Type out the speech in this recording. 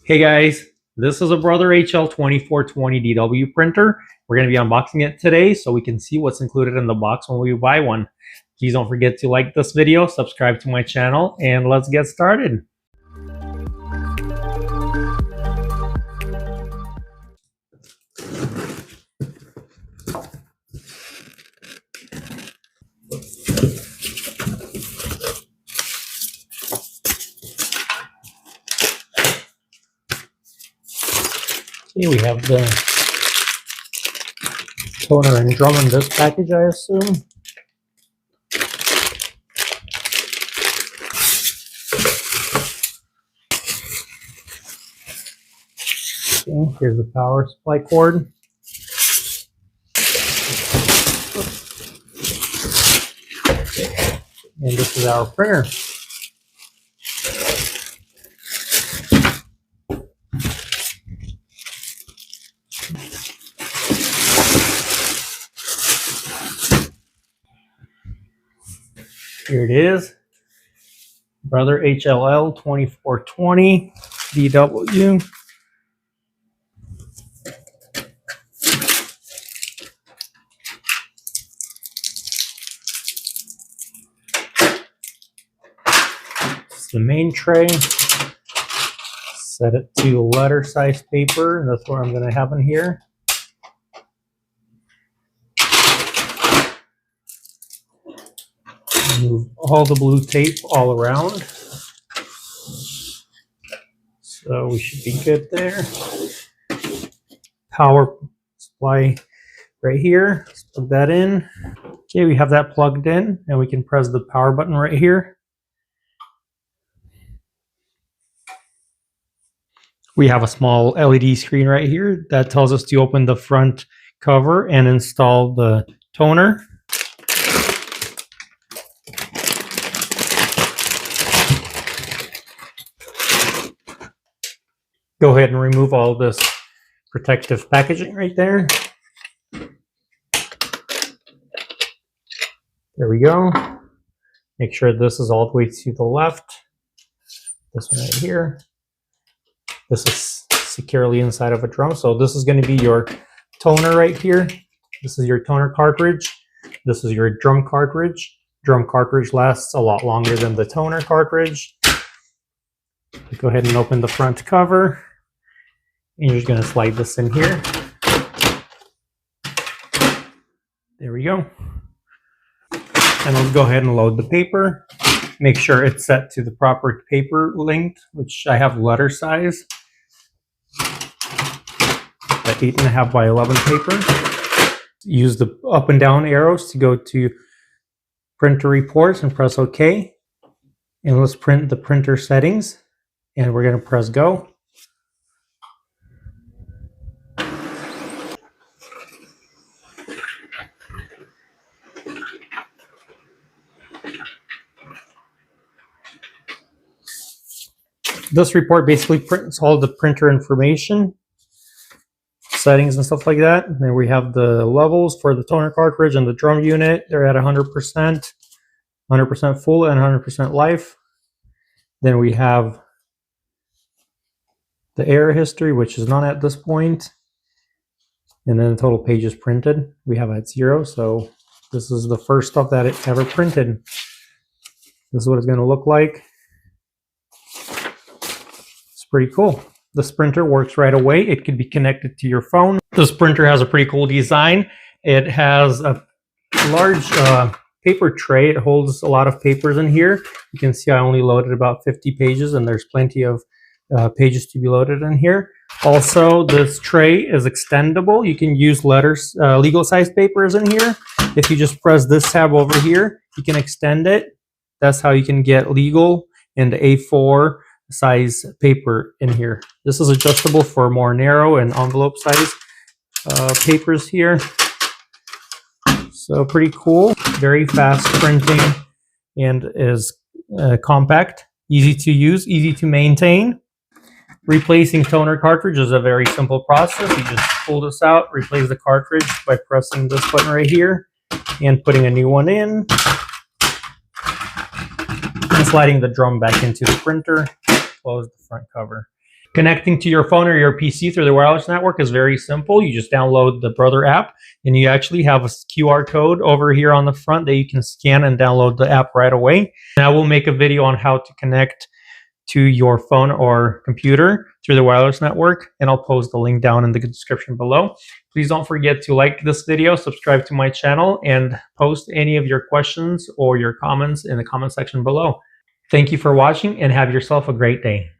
Hey guys, this is a Brother HL-2420DW printer. We're going to be unboxing it today so we can see what's included in the box when we buy one. Please don't forget to like this video, subscribe to my channel, and let's get started. Okay, we have the toner and drum in this package, I assume. Okay, here's the power supply cord. And this is our printer. Here it is, Brother HL-L2420DW. It's the main tray. Set it to letter size paper, and that's what I'm going to have in here. Move all the blue tape all around. So we should be good there. Power supply right here. Let's plug that in. Okay, we have that plugged in, and we can press the power button right here. We have a small LED screen right here that tells us to open the front cover and install the toner. Go ahead and remove all this protective packaging right there. There we go. Make sure this is all the way to the left. This one right here. This is securely inside of a drum. So this is going to be your toner right here. This is your toner cartridge. This is your drum cartridge. Drum cartridge lasts a lot longer than the toner cartridge. Go ahead and open the front cover. And you're just going to slide this in here. There we go. And let's go ahead and load the paper. Make sure it's set to the proper paper length, which I have letter size. That 8.5 by 11 paper. Use the up and down arrows to go to printer reports and press OK. And let's print the printer settings. And we're going to press go. This report basically prints all the printer information, settings and stuff like that. And then we have the levels for the toner cartridge and the drum unit. They're at 100%, 100% full and 100% life. Then we have the error history, which is none at this point. And then the total pages printed, we have at 0. So this is the first stuff that it ever printed. This is what it's going to look like. Pretty cool. This printer works right away. It can be connected to your phone. This printer has a pretty cool design. It has a large paper tray. It holds a lot of papers in here. You can see I only loaded about 50 pages, and there's plenty of pages to be loaded in here. Also, this tray is extendable. You can use letters, legal size papers in here. If you just press this tab over here, you can extend it. That's how you can get legal and A4 size paper in here. This is adjustable for more narrow and envelope size papers here. So pretty cool. Very fast printing and is compact, easy to use, easy to maintain. Replacing toner cartridge is a very simple process. You just pull this out, replace the cartridge by pressing this button right here and putting a new one in. And sliding the drum back into the printer. Close the front cover. Connecting to your phone or your PC through the wireless network is very simple. You just download the Brother app, and you actually have a QR code over here on the front that you can scan and download the app right away. And I will make a video on how to connect to your phone or computer through the wireless network, and I'll post the link down in the description below. Please don't forget to like this video, subscribe to my channel, and post any of your questions or your comments in the comment section below. Thank you for watching, and have yourself a great day.